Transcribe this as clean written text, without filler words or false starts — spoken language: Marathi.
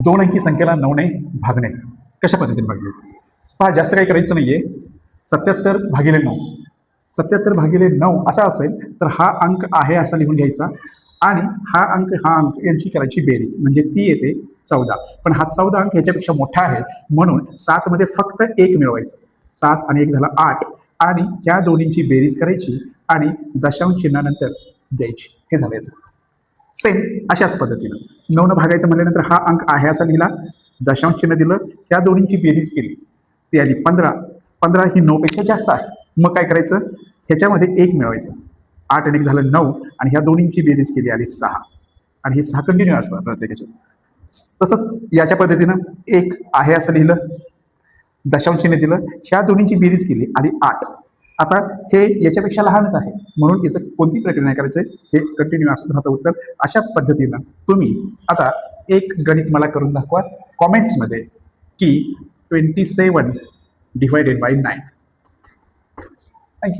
दोन अंकी संख्येला 9ने भागणे. कशा पद्धतीने भागले पहा, जास्त काही करायचं नाहीये. 77/9, 77/9 असा असेल तर हा अंक आहे असा लिहून घ्यायचा आणि हा अंक यांची करायची बेरीज, म्हणजे ती येते 14. पण हा 14 अंक याच्यापेक्षा मोठा आहे म्हणून 7 मध्ये फक्त 1 मिळवायचं. 7 आणि 1 झाला 8 आणि या दोन्हींची बेरीज करायची आणि दशांश चिन्हानंतर द्यायची. हे झालं याचं. सेम अशाच पद्धतीनं 9 भागायचं म्हणल्यानंतर हा अंक आहे असा लिहिला, दशांश चिन्ह दिलं, ह्या दोन्हींची बेरीज केली, ती आली 15. 15 ही 9 पेक्षा जास्त आहे. मग काय करायचं, ह्याच्यामध्ये 1 मिळवायचं. 8 आणि 1 झालं 9 आणि ह्या दोन्हींची बेरीज केली आली 6 आणि हे 6 कंटिन्यू असतात प्रत्येकाचे. तसंच याच्या पद्धतीनं 1 आहे असं लिहिलं, दशांश चिन्ह दिलं, ह्या दोन्हींची बेरीज केली आली 8. आता हे याच्यापेक्षा लहानच आहे म्हणून याचं कोणती प्रक्रिया नाही करायचं, हे कंटिन्यू असंच राहतं उत्तर. अशा पद्धतीनं तुम्ही आता एक गणित मला करून दाखवा कॉमेंट्समध्ये की 27 / 9. थँक्यू.